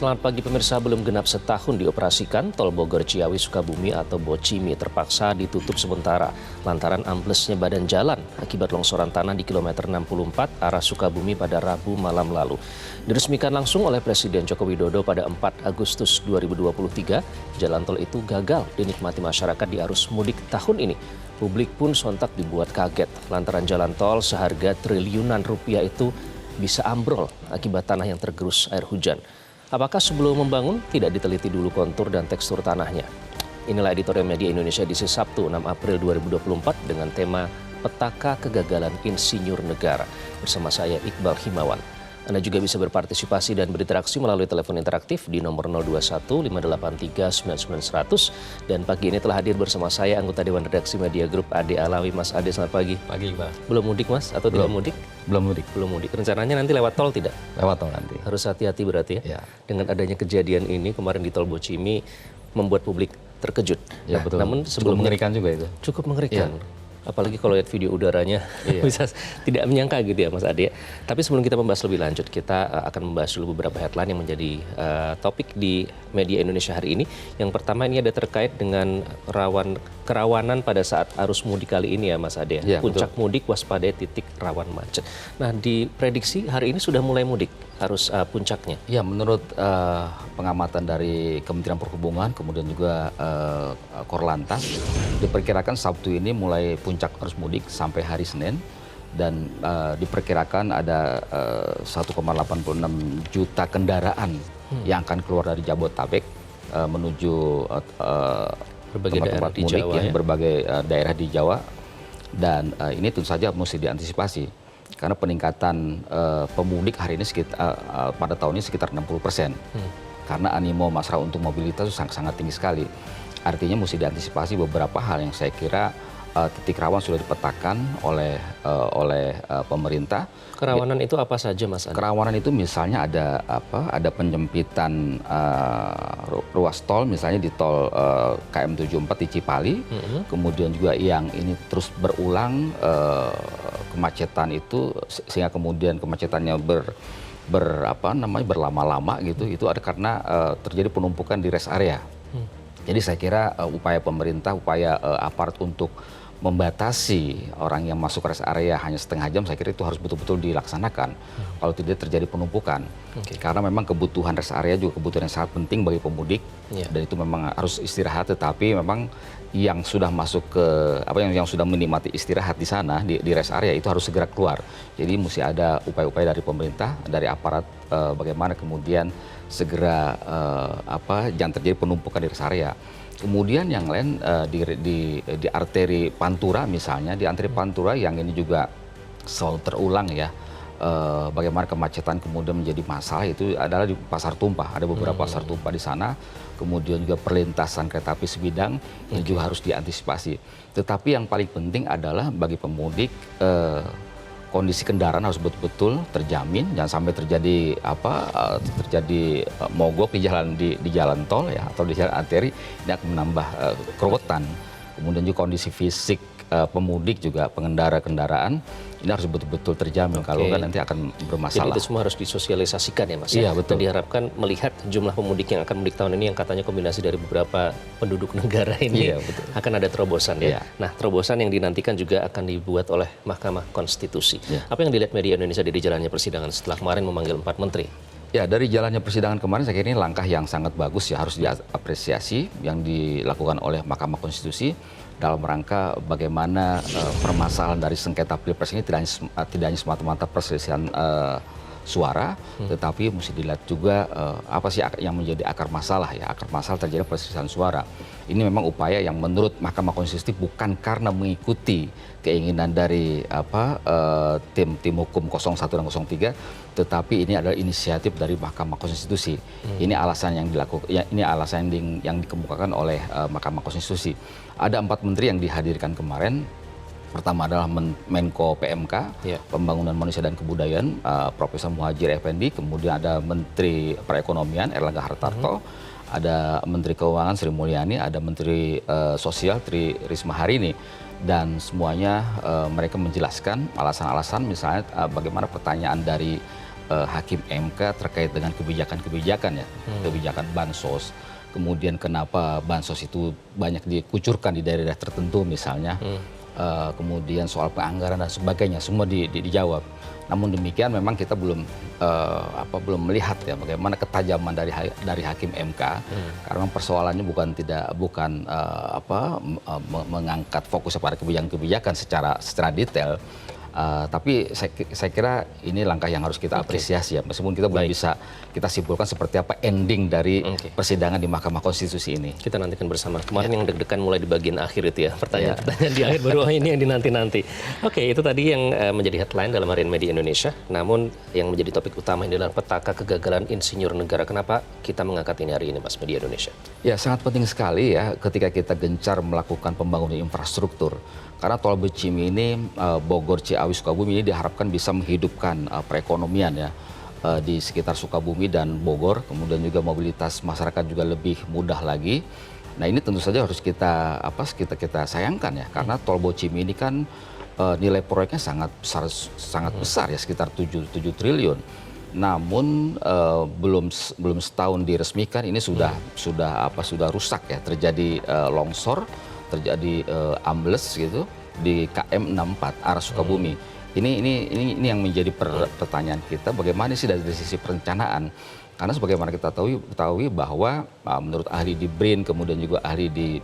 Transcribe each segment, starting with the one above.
Selamat pagi pemirsa, belum genap setahun dioperasikan, Tol Bogor Ciawi Sukabumi atau Bocimi terpaksa ditutup sementara lantaran amblesnya badan jalan akibat longsoran tanah di kilometer 64 arah Sukabumi pada Rabu malam lalu. Diresmikan langsung oleh Presiden Joko Widodo pada 4 Agustus 2023, jalan tol itu gagal dinikmati masyarakat di arus mudik tahun ini. Publik pun sontak dibuat kaget lantaran jalan tol seharga triliunan rupiah itu bisa ambrol akibat tanah yang tergerus air hujan. Apakah sebelum membangun tidak diteliti dulu kontur dan tekstur tanahnya? Inilah editorial Media Indonesia edisi Sabtu 6 April 2024 dengan tema Petaka Kegagalan Insinyur Negara. Bersama saya Iqbal Himawan. Anda juga bisa berpartisipasi dan berinteraksi melalui telepon interaktif di nomor 021 583 99 100. Dan pagi ini telah hadir bersama saya anggota Dewan Redaksi Media Group Ade Alawi. Mas Ade, selamat pagi. Pagi, Pak. Belum mudik, Mas? Atau tidak mudik? Belum mudik. Belum mudik. Rencananya nanti lewat tol tidak? Lewat tol nanti. Harus hati-hati berarti ya? Ya. Dengan adanya kejadian ini kemarin di Tol Bocimi membuat publik terkejut. Ya, Nah, betul. namun Cukup mengerikan juga itu. Cukup mengerikan. Ya. Apalagi kalau lihat video udaranya, bisa tidak menyangka gitu ya Mas Ade. Tapi sebelum kita membahas lebih lanjut, kita akan membahas dulu beberapa headline yang menjadi topik di Media Indonesia hari ini. Yang pertama ini ada terkait dengan kerawanan pada saat arus mudik kali ini ya Mas Ade. Ya, Puncak mudik waspadai titik rawan macet. Nah, diprediksi hari ini sudah mulai mudik arus puncaknya. Ya, menurut pengamatan dari Kementerian Perhubungan, kemudian juga Korlantas, diperkirakan Sabtu ini mulai puncak arus mudik sampai hari Senin, dan diperkirakan ada 1,86 juta kendaraan yang akan keluar dari Jabodetabek menuju Berbagai daerah di mudik, Jawa, ya, berbagai daerah di Jawa, dan ini tentu saja mesti diantisipasi karena peningkatan pemudik hari ini pada tahun ini sekitar 60%. Karena animo masyarakat untuk mobilitas itu sangat tinggi sekali. Artinya mesti diantisipasi beberapa hal yang saya kira titik rawan sudah dipetakan oleh pemerintah. Kerawanan itu apa saja Mas Ade? Kerawanan itu misalnya ada penyempitan ruas tol, misalnya di tol KM 74 di Cipali, kemudian juga yang ini terus berulang kemacetan itu sehingga kemudian kemacetannya berlama-lama gitu. Itu ada karena terjadi penumpukan di rest area. Jadi saya kira upaya pemerintah, upaya aparat untuk membatasi orang yang masuk rest area hanya setengah jam, saya kira itu harus betul-betul dilaksanakan. Kalau tidak terjadi penumpukan. Karena memang kebutuhan rest area juga kebutuhan yang sangat penting bagi pemudik. Dan itu memang harus istirahat, tetapi memang yang sudah masuk ke yang sudah menikmati istirahat di sana di rest area itu harus segera keluar. Jadi mesti ada upaya-upaya dari pemerintah, dari aparat, bagaimana kemudian segera jangan terjadi penumpukan di rest area. Kemudian yang lain di arteri Pantura misalnya, di arteri Pantura yang ini juga selalu terulang ya, bagaimana kemacetan kemudian menjadi masalah itu adalah di Pasar Tumpah. Ada beberapa pasar tumpah di sana, kemudian juga perlintasan kereta api sebidang ini juga harus diantisipasi. Tetapi yang paling penting adalah bagi pemudik, kondisi kendaraan harus betul-betul terjamin, jangan sampai terjadi mogok di jalan tol ya, atau di jalan arteri, ini akan menambah keruwetan. Kemudian juga kondisi fisik pemudik juga pengendara kendaraan ini harus betul-betul terjamin. Kalau kan nanti akan bermasalah. Jadi itu semua harus disosialisasikan ya Mas. Iya, betul. Dan diharapkan melihat jumlah pemudik yang akan mudik tahun ini yang katanya kombinasi dari beberapa penduduk negara ini, akan ada terobosan ya. Nah, terobosan yang dinantikan juga akan dibuat oleh Mahkamah Konstitusi. Apa yang dilihat Media Indonesia dari jalannya persidangan setelah kemarin memanggil 4 menteri? Ya, dari jalannya persidangan kemarin saya kira ini langkah yang sangat bagus ya, harus diapresiasi yang dilakukan oleh Mahkamah Konstitusi dalam rangka bagaimana permasalahan dari sengketa Pilpres ini tidak hanya semata-mata perselisihan suara, tetapi mesti dilihat juga apa sih yang menjadi akar masalah ya. Akar masalah terjadi perselisihan suara. Ini memang upaya yang menurut Mahkamah Konstitusi bukan karena mengikuti keinginan dari tim hukum 01 dan 03, tetapi ini adalah inisiatif dari Mahkamah Konstitusi. Ini alasan yang dilakukan, ini alasan yang dikemukakan oleh Mahkamah Konstitusi. Ada 4 menteri yang dihadirkan kemarin. Pertama adalah Menko PMK, Pembangunan Manusia dan Kebudayaan, Profesor Muhadjir Effendi. Kemudian ada Menteri Perekonomian, Erlangga Hartarto. Ada Menteri Keuangan, Sri Mulyani. Ada Menteri Sosial, Tri Risma Harini. Dan semuanya mereka menjelaskan alasan-alasan, misalnya bagaimana pertanyaan dari Hakim MK terkait dengan kebijakan-kebijakan ya, kebijakan bansos. Kemudian kenapa bansos itu banyak dikucurkan di daerah tertentu misalnya. Kemudian soal penganggaran dan sebagainya semua dijawab. Namun demikian memang kita belum melihat ya bagaimana ketajaman dari Hakim MK karena persoalannya bukan mengangkat fokus pada kebijakan-kebijakan secara detail. Tapi saya kira ini langkah yang harus kita apresiasi ya, meskipun kita belum bisa kita simpulkan seperti apa ending dari persidangan di Mahkamah Konstitusi ini. Kita nantikan bersama. Kemarin yang deg-degan mulai di bagian akhir itu ya, pertanyaan-pertanyaan di akhir, baru ini yang dinanti-nanti. Oke, itu tadi yang menjadi headline dalam Harian Media Indonesia. Namun yang menjadi topik utama ini adalah petaka kegagalan insinyur negara. Kenapa kita mengangkat ini hari ini, Mas, Media Indonesia? Ya, sangat penting sekali ya ketika kita gencar melakukan pembangunan infrastruktur. Karena tol Becimi ini, Bogor, Ciawi, Sukabumi ini diharapkan bisa menghidupkan perekonomian ya di sekitar Sukabumi dan Bogor. Kemudian juga mobilitas masyarakat juga lebih mudah lagi. Nah ini tentu saja harus kita sayangkan ya, karena tol Becimi ini kan nilai proyeknya sangat besar ya, sekitar 7 triliun. Namun belum setahun diresmikan ini sudah rusak ya, terjadi longsor, terjadi ambles gitu di KM 64 arah Sukabumi. Ini yang menjadi pertanyaan kita, bagaimana sih dari sisi perencanaan? Karena sebagaimana kita ketahui bahwa menurut ahli di BRIN, kemudian juga ahli di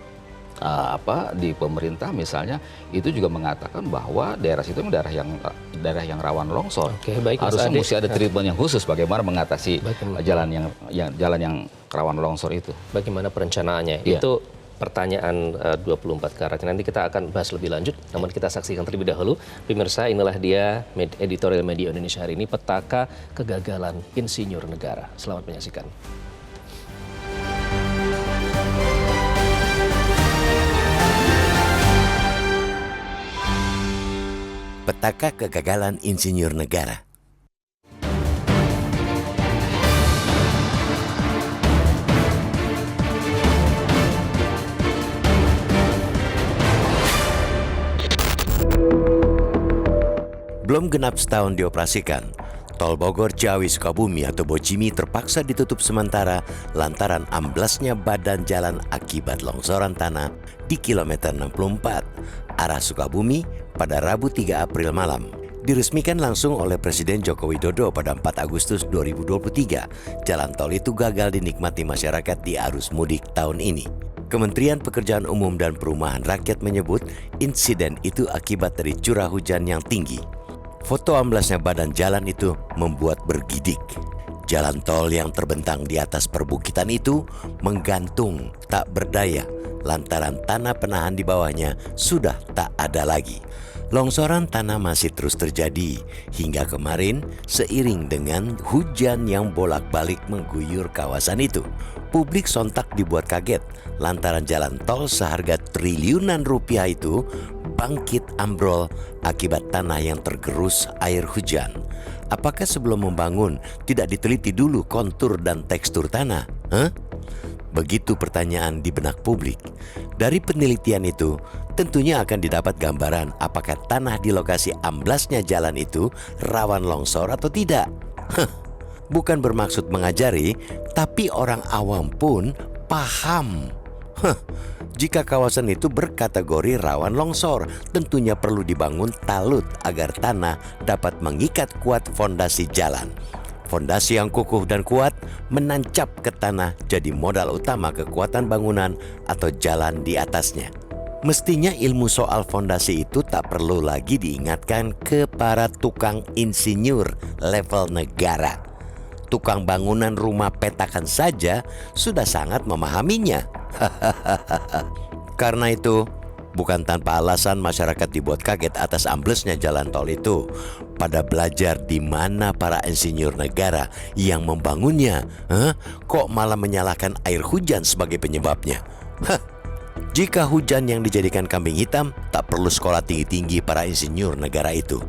pemerintah misalnya, itu juga mengatakan bahwa daerah situ daerah yang rawan longsor. Harusnya mesti ada treatment yang khusus bagaimana mengatasi jalan yang rawan longsor itu. Bagaimana perencanaannya? Ya. Itu pertanyaan 24 karat. Nanti kita akan bahas lebih lanjut, namun kita saksikan terlebih dahulu. Pemirsa, inilah dia editorial Media Indonesia hari ini, petaka kegagalan insinyur negara. Selamat menyaksikan. Petaka kegagalan insinyur negara. Belum genap setahun dioperasikan, tol Bogor Ciawi Sukabumi atau Becimi terpaksa ditutup sementara lantaran amblasnya badan jalan akibat longsoran tanah di kilometer 64 arah Sukabumi pada Rabu 3 April malam. Diresmikan langsung oleh Presiden Joko Widodo pada 4 Agustus 2023, jalan tol itu gagal dinikmati masyarakat di arus mudik tahun ini. Kementerian Pekerjaan Umum dan Perumahan Rakyat menyebut insiden itu akibat dari curah hujan yang tinggi. Foto amblasnya badan jalan itu membuat bergidik. Jalan tol yang terbentang di atas perbukitan itu menggantung tak berdaya lantaran tanah penahan di bawahnya sudah tak ada lagi. Longsoran tanah masih terus terjadi hingga kemarin seiring dengan hujan yang bolak-balik mengguyur kawasan itu. Publik sontak dibuat kaget lantaran jalan tol seharga triliunan rupiah itu bangkit ambrol akibat tanah yang tergerus air hujan. Apakah sebelum membangun tidak diteliti dulu kontur dan tekstur tanah? Begitu pertanyaan di benak publik. Dari penelitian itu, tentunya akan didapat gambaran apakah tanah di lokasi amblasnya jalan itu rawan longsor atau tidak. Bukan bermaksud mengajari, tapi orang awam pun paham. Jika kawasan itu berkategori rawan longsor, tentunya perlu dibangun talut agar tanah dapat mengikat kuat fondasi jalan. Fondasi yang kukuh dan kuat menancap ke tanah jadi modal utama kekuatan bangunan atau jalan di atasnya. Mestinya ilmu soal fondasi itu tak perlu lagi diingatkan ke para tukang insinyur level negara. Tukang bangunan rumah petakan saja sudah sangat memahaminya. Karena itu, bukan tanpa alasan masyarakat dibuat kaget atas amblesnya jalan tol itu. Pada belajar di mana para insinyur negara yang membangunnya, kok malah menyalahkan air hujan sebagai penyebabnya. Jika hujan yang dijadikan kambing hitam, tak perlu sekolah tinggi-tinggi para insinyur negara itu.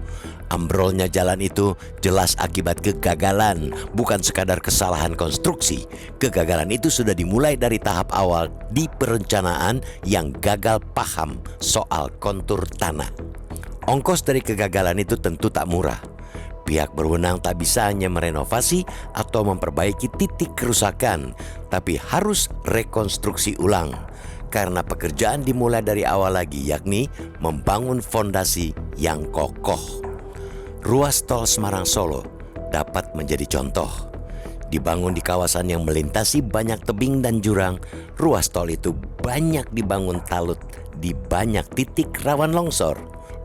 Ambrolnya jalan itu jelas akibat kegagalan, bukan sekadar kesalahan konstruksi. Kegagalan itu sudah dimulai dari tahap awal di perencanaan yang gagal paham soal kontur tanah. Ongkos dari kegagalan itu tentu tak murah. Pihak berwenang tak bisa hanya merenovasi atau memperbaiki titik kerusakan, tapi harus rekonstruksi ulang. Karena pekerjaan dimulai dari awal lagi, yakni membangun fondasi yang kokoh. Ruas tol Semarang-Solo dapat menjadi contoh. Dibangun di kawasan yang melintasi banyak tebing dan jurang, ruas tol itu banyak dibangun talut di banyak titik rawan longsor.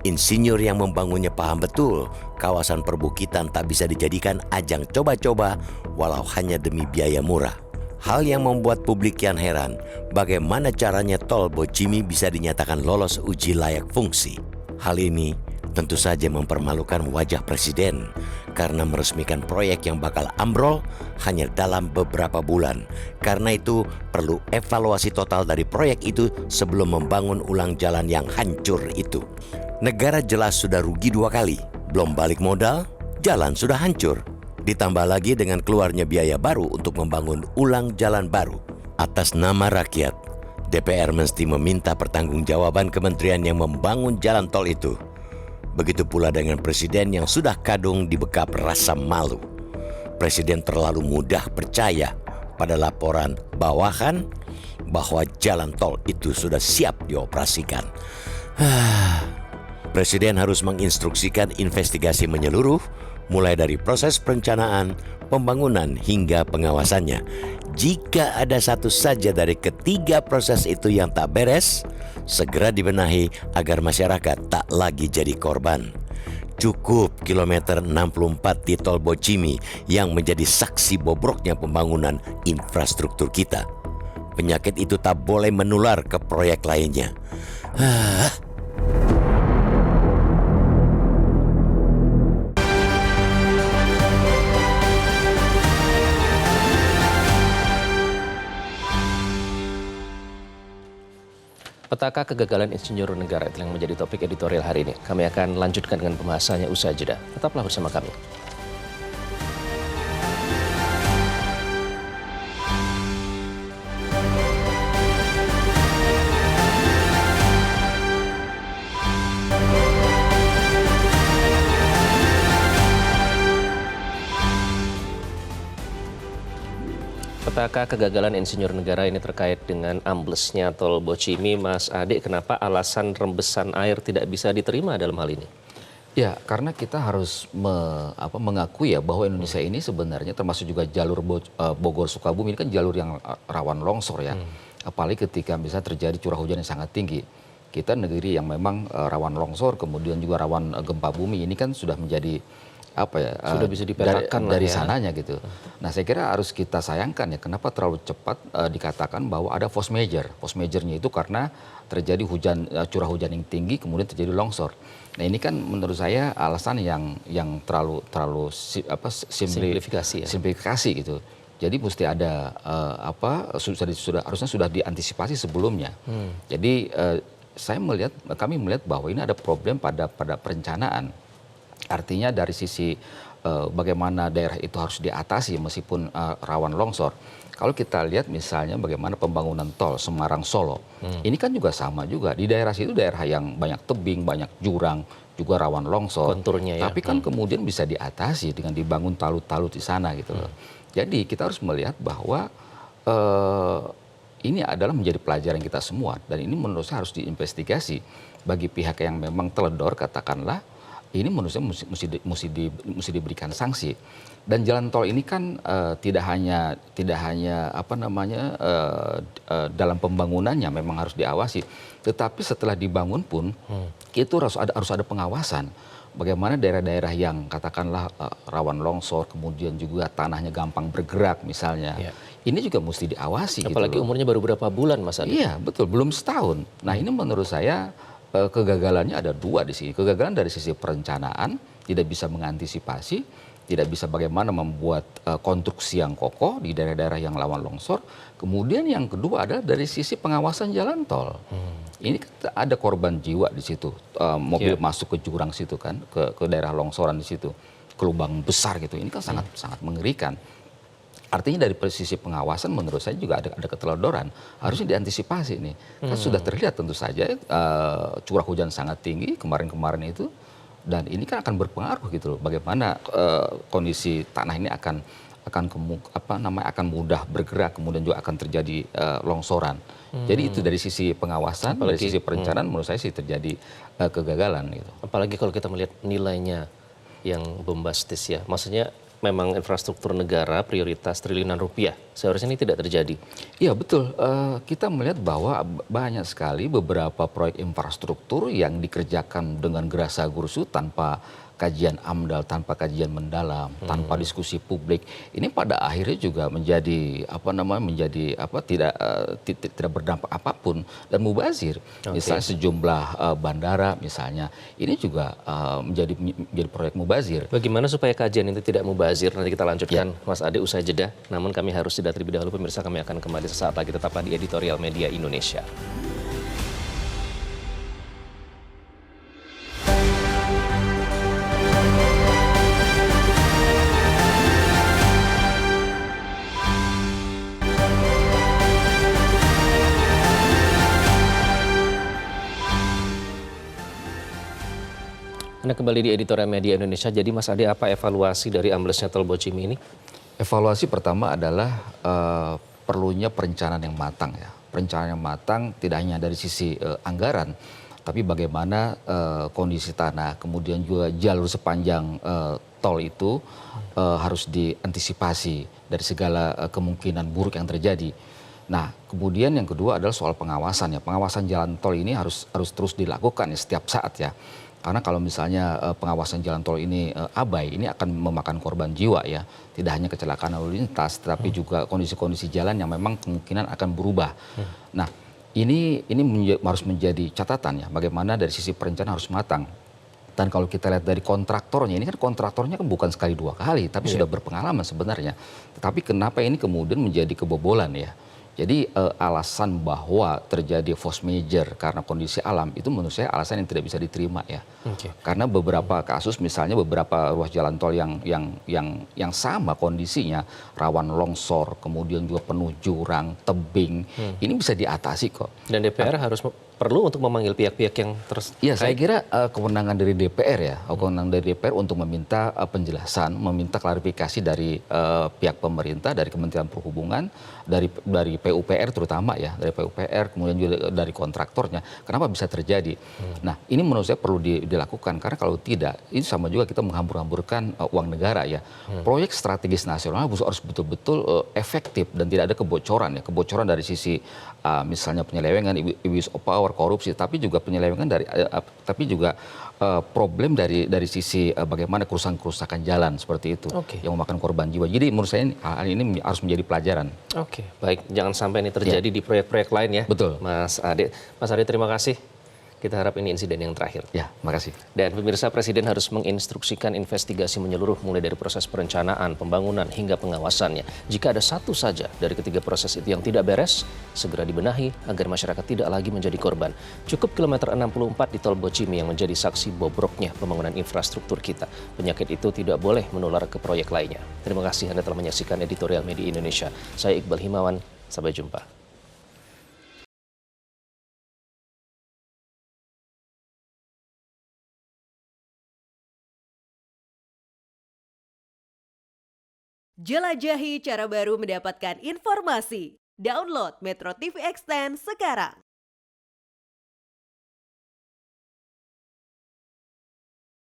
Insinyur yang membangunnya paham betul, kawasan perbukitan tak bisa dijadikan ajang coba-coba walau hanya demi biaya murah. Hal yang membuat publik kian heran, bagaimana caranya tol Bocimi bisa dinyatakan lolos uji layak fungsi. Hal ini tentu saja mempermalukan wajah presiden karena meresmikan proyek yang bakal ambrol hanya dalam beberapa bulan. Karena itu perlu evaluasi total dari proyek itu sebelum membangun ulang jalan yang hancur itu. Negara jelas sudah rugi 2 kali, belum balik modal, jalan sudah hancur. Ditambah lagi dengan keluarnya biaya baru untuk membangun ulang jalan baru. Atas nama rakyat, DPR mesti meminta pertanggungjawaban kementerian yang membangun jalan tol itu. Begitu pula dengan presiden yang sudah kadung dibekap rasa malu. Presiden terlalu mudah percaya pada laporan bawahan bahwa jalan tol itu sudah siap dioperasikan. Presiden harus menginstruksikan investigasi menyeluruh, mulai dari proses perencanaan, pembangunan hingga pengawasannya. Jika ada satu saja dari ketiga proses itu yang tak beres, segera dibenahi agar masyarakat tak lagi jadi korban. Cukup kilometer 64 di tol Bocimi yang menjadi saksi bobroknya pembangunan infrastruktur kita. Penyakit itu tak boleh menular ke proyek lainnya. Petaka kegagalan insinyur negara itu yang menjadi topik editorial hari ini. Kami akan lanjutkan dengan pembahasannya usai jeda. Tetaplah bersama kami. Petaka kegagalan insinyur negara ini terkait dengan amblesnya tol Bocimi. Mas Ade, kenapa alasan rembesan air tidak bisa diterima dalam hal ini? Ya, karena kita harus mengakui ya bahwa Indonesia ini sebenarnya termasuk juga jalur Bogor-Sukabumi ini kan jalur yang rawan longsor ya. Apalagi ketika bisa terjadi curah hujan yang sangat tinggi. Kita negeri yang memang rawan longsor, kemudian juga rawan gempa bumi, ini kan sudah menjadi sudah bisa dipetakan dari sananya gitu. Nah, saya kira harus kita sayangkan ya kenapa terlalu cepat dikatakan bahwa ada force major. Force majornya itu karena terjadi curah hujan yang tinggi kemudian terjadi longsor. Nah, ini kan menurut saya alasan yang terlalu simplifikasi ya. Simplifikasi gitu. Jadi mesti ada harusnya sudah diantisipasi sebelumnya. Jadi kami melihat bahwa ini ada problem pada perencanaan. Artinya dari sisi bagaimana daerah itu harus diatasi meskipun rawan longsor. Kalau kita lihat misalnya bagaimana pembangunan tol Semarang-Solo, ini kan juga sama juga. Di daerah situ daerah yang banyak tebing, banyak jurang, juga rawan longsor. Konturnya ya. Tapi kan kemudian bisa diatasi dengan dibangun talut-talut di sana gitu loh. Jadi kita harus melihat bahwa ini adalah menjadi pelajaran kita semua. Dan ini menurut saya harus diinvestigasi bagi pihak yang memang teledor katakanlah. Ini menurut saya mesti diberikan sanksi. Dan jalan tol ini kan tidak hanya dalam pembangunannya memang harus diawasi, tetapi setelah dibangun pun itu harus ada pengawasan. Bagaimana daerah-daerah yang katakanlah rawan longsor, kemudian juga tanahnya gampang bergerak misalnya, ini juga mesti diawasi. Apalagi gitu umurnya baru berapa bulan, Mas Adi? Iya betul, belum setahun. Nah ini menurut saya kegagalannya ada dua di sini. Kegagalan dari sisi perencanaan, tidak bisa mengantisipasi, tidak bisa bagaimana membuat konstruksi yang kokoh di daerah-daerah yang rawan longsor. Kemudian yang kedua adalah dari sisi pengawasan jalan tol. Ini kan ada korban jiwa di situ, mobil masuk ke jurang situ kan, ke daerah longsoran di situ, ke lubang besar gitu. Ini kan sangat mengerikan. Artinya dari sisi pengawasan menurut saya juga ada keteledoran. Harusnya diantisipasi nih. Kan sudah terlihat tentu saja curah hujan sangat tinggi kemarin-kemarin itu. Dan ini kan akan berpengaruh gitu loh, bagaimana kondisi tanah ini akan mudah bergerak, kemudian juga akan terjadi longsoran. Jadi itu dari sisi pengawasan, dari sisi perencanaan menurut saya sih terjadi kegagalan gitu. Apalagi kalau kita melihat nilainya yang bombastis ya. Maksudnya memang infrastruktur negara prioritas triliunan rupiah. Seharusnya ini tidak terjadi. Iya betul, kita melihat bahwa banyak sekali beberapa proyek infrastruktur yang dikerjakan dengan gerasa gerusu tanpa kajian AMDAL, tanpa kajian mendalam, tanpa diskusi publik. Ini pada akhirnya juga menjadi tidak berdampak apapun dan mubazir. Misalnya sejumlah bandara misalnya, ini juga menjadi proyek mubazir. Bagaimana supaya kajian itu tidak mubazir? Nanti kita lanjutkan Mas Ade usai jeda. Namun kami harus jeda terlebih dahulu, pemirsa. Kami akan kembali sesaat lagi, tetaplah di Editorial Media Indonesia. Anda kembali di Editorial Media Indonesia. Jadi Mas Ade, apa evaluasi dari amblesnya tol Bocimi ini? Evaluasi pertama adalah perlunya perencanaan yang matang ya. Perencanaan yang matang tidak hanya dari sisi anggaran, tapi bagaimana kondisi tanah, kemudian juga jalur sepanjang tol itu harus diantisipasi dari segala kemungkinan buruk yang terjadi. Nah, kemudian yang kedua adalah soal pengawasan ya. Pengawasan jalan tol ini harus terus dilakukan ya setiap saat ya. Karena kalau misalnya pengawasan jalan tol ini abai, ini akan memakan korban jiwa ya. Tidak hanya kecelakaan lalu lintas, tetapi juga kondisi-kondisi jalan yang memang kemungkinan akan berubah. Nah, ini harus menjadi catatan ya, bagaimana dari sisi perencanaan harus matang. Dan kalau kita lihat dari kontraktornya, ini kan kontraktornya kan bukan sekali dua kali, tapi sudah berpengalaman sebenarnya. Tetapi kenapa ini kemudian menjadi kebobolan ya? Jadi alasan bahwa terjadi force majeure karena kondisi alam itu menurut saya alasan yang tidak bisa diterima ya. Karena beberapa kasus misalnya beberapa ruas jalan tol yang sama kondisinya rawan longsor, kemudian juga penuh jurang, tebing, ini bisa diatasi kok. Dan DPR harus perlu untuk memanggil pihak-pihak yang Ya, saya kira kewenangan dari DPR ya, kewenangan dari DPR untuk meminta penjelasan, meminta klarifikasi dari pihak pemerintah, dari Kementerian Perhubungan, dari PUPR terutama ya, dari PUPR, kemudian juga dari kontraktornya. Kenapa bisa terjadi? Nah, ini menurut saya perlu dilakukan karena kalau tidak, ini sama juga kita menghambur-hamburkan uang negara ya. Proyek strategis nasional harus betul-betul efektif dan tidak ada kebocoran ya, kebocoran dari sisi misalnya penyelewengan, abuse of power, korupsi, tapi juga penyelewengan tapi juga problem dari sisi bagaimana kerusakan jalan seperti itu yang memakan korban jiwa. Jadi menurut saya hal ini harus menjadi pelajaran. Oke, baik, jangan sampai ini terjadi di proyek-proyek lain ya. Betul. Mas Ade, terima kasih. Kita harap ini insiden yang terakhir. Ya, makasih. Dan pemirsa, Presiden harus menginstruksikan investigasi menyeluruh mulai dari proses perencanaan, pembangunan, hingga pengawasannya. Jika ada satu saja dari ketiga proses itu yang tidak beres, segera dibenahi agar masyarakat tidak lagi menjadi korban. Cukup kilometer 64 di tol Bocimi yang menjadi saksi bobroknya pembangunan infrastruktur kita. Penyakit itu tidak boleh menular ke proyek lainnya. Terima kasih Anda telah menyaksikan Editorial Media Indonesia. Saya Iqbal Himawan, sampai jumpa. Jelajahi cara baru mendapatkan informasi. Download Metro TV Extend sekarang.